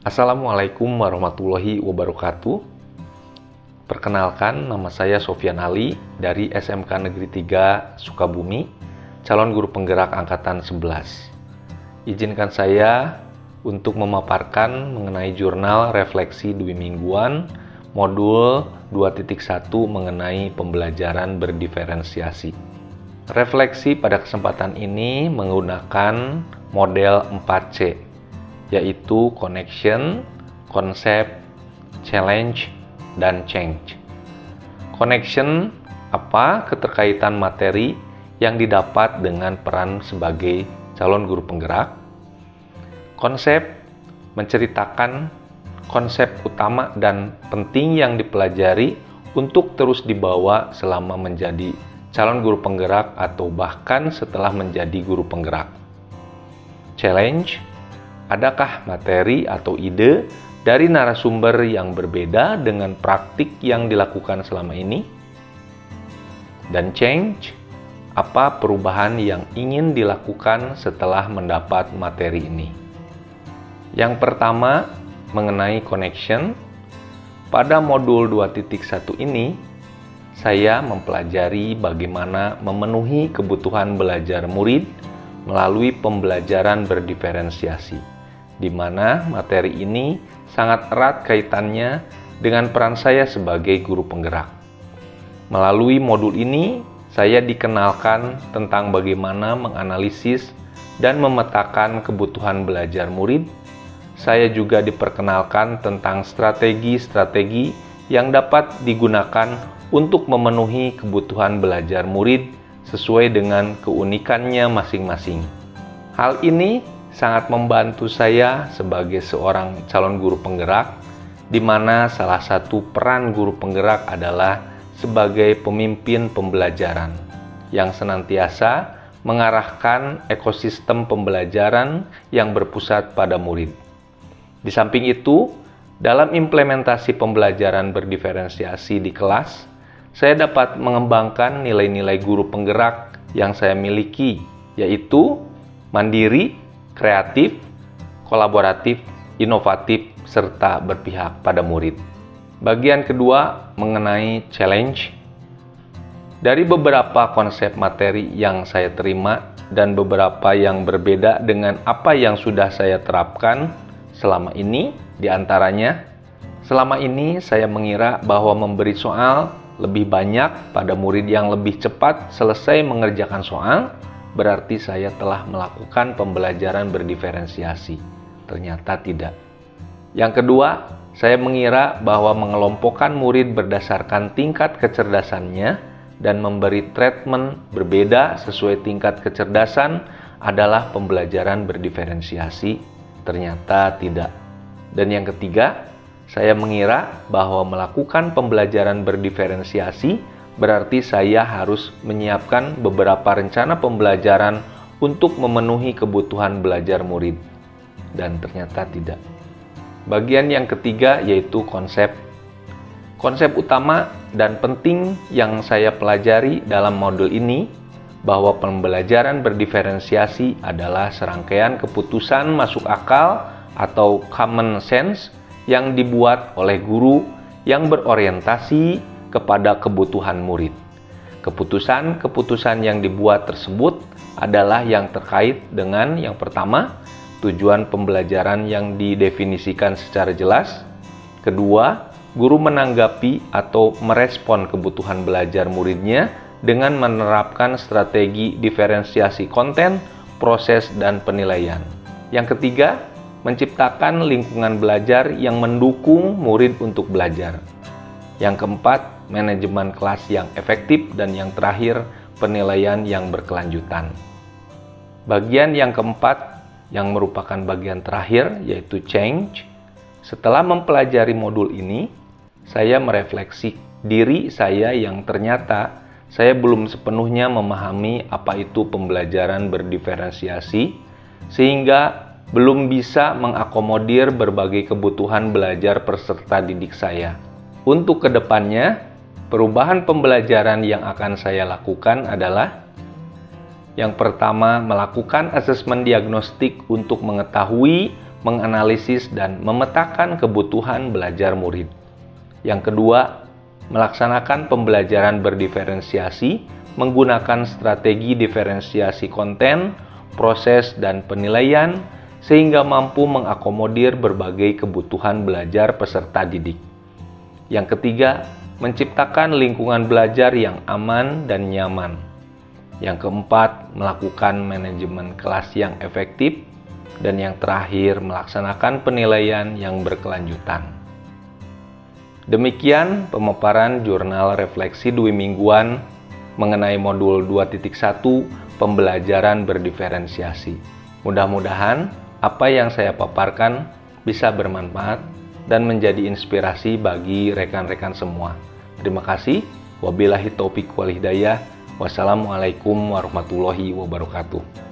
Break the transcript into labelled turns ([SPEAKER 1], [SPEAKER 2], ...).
[SPEAKER 1] Assalamualaikum warahmatullahi wabarakatuh. Perkenalkan, nama saya Sofyan Ali dari SMK Negeri 3 Sukabumi, calon guru penggerak angkatan 11. Izinkan saya untuk memaparkan mengenai jurnal refleksi dwi mingguan modul 2.1 mengenai pembelajaran berdiferensiasi. Refleksi pada kesempatan ini menggunakan model 4C, yaitu connection, concept, challenge, dan change. Connection, apa keterkaitan materi yang didapat dengan peran sebagai calon guru penggerak. Konsep, menceritakan konsep utama dan penting yang dipelajari untuk terus dibawa selama menjadi calon guru penggerak atau bahkan setelah menjadi guru penggerak. Challenge, adakah materi atau ide dari narasumber yang berbeda dengan praktik yang dilakukan selama ini? Dan change, apa perubahan yang ingin dilakukan setelah mendapat materi ini? Yang pertama, mengenai connection. Pada modul 2.1 ini, saya mempelajari bagaimana memenuhi kebutuhan belajar murid melalui pembelajaran berdiferensiasi, di mana materi ini sangat erat kaitannya dengan peran saya sebagai guru penggerak. Melalui modul ini, saya dikenalkan tentang bagaimana menganalisis dan memetakan kebutuhan belajar murid. Saya juga diperkenalkan tentang strategi-strategi yang dapat digunakan untuk memenuhi kebutuhan belajar murid sesuai dengan keunikannya masing-masing. Hal ini sangat membantu saya sebagai seorang calon guru penggerak, di mana salah satu peran guru penggerak adalah sebagai pemimpin pembelajaran yang senantiasa mengarahkan ekosistem pembelajaran yang berpusat pada murid. Di samping itu, dalam implementasi pembelajaran berdiferensiasi di kelas, saya dapat mengembangkan nilai-nilai guru penggerak yang saya miliki, yaitu mandiri, kreatif, kolaboratif, inovatif, serta berpihak pada murid. Bagian kedua mengenai challenge. Dari beberapa konsep materi yang saya terima dan beberapa yang berbeda dengan apa yang sudah saya terapkan selama ini, diantaranya, selama ini saya mengira bahwa memberi soal lebih banyak pada murid yang lebih cepat selesai mengerjakan soal, berarti saya telah melakukan pembelajaran berdiferensiasi. Ternyata tidak. Yang kedua, saya mengira bahwa mengelompokkan murid berdasarkan tingkat kecerdasannya dan memberi treatment berbeda sesuai tingkat kecerdasan adalah pembelajaran berdiferensiasi. Ternyata tidak. Dan yang ketiga, saya mengira bahwa melakukan pembelajaran berdiferensiasi berarti saya harus menyiapkan beberapa rencana pembelajaran untuk memenuhi kebutuhan belajar murid. Dan ternyata tidak. Bagian yang ketiga yaitu konsep. Konsep utama dan penting yang saya pelajari dalam modul ini bahwa pembelajaran berdiferensiasi adalah serangkaian keputusan masuk akal atau common sense yang dibuat oleh guru yang berorientasi kepada kebutuhan murid. Keputusan-keputusan yang dibuat tersebut adalah yang terkait dengan yang pertama, tujuan pembelajaran yang didefinisikan secara jelas. Kedua, guru menanggapi atau merespon kebutuhan belajar muridnya dengan menerapkan strategi diferensiasi konten, proses, dan penilaian. Yang ketiga, menciptakan lingkungan belajar yang mendukung murid untuk belajar. Yang keempat, manajemen kelas yang efektif. Dan yang terakhir, penilaian yang berkelanjutan. Bagian yang keempat, yang merupakan bagian terakhir, yaitu change. Setelah mempelajari modul ini, saya merefleksi diri saya yang ternyata saya belum sepenuhnya memahami apa itu pembelajaran berdiferensiasi, sehingga belum bisa mengakomodir berbagai kebutuhan belajar peserta didik saya. Untuk kedepannya, perubahan pembelajaran yang akan saya lakukan adalah yang pertama, melakukan asesmen diagnostik untuk mengetahui menganalisis dan memetakan kebutuhan belajar murid. Yang kedua, melaksanakan pembelajaran berdiferensiasi menggunakan strategi diferensiasi konten, proses, dan penilaian sehingga mampu mengakomodir berbagai kebutuhan belajar peserta didik. Yang ketiga, menciptakan lingkungan belajar yang aman dan nyaman. Yang keempat, melakukan manajemen kelas yang efektif. Dan yang terakhir, melaksanakan penilaian yang berkelanjutan. Demikian pemaparan jurnal refleksi dwi mingguan mengenai modul 2.1 pembelajaran berdiferensiasi. Mudah-mudahan apa yang saya paparkan bisa bermanfaat dan menjadi inspirasi bagi rekan-rekan semua. Terima kasih. Wabillahi taufiq wal hidayah. Wassalamualaikum warahmatullahi wabarakatuh.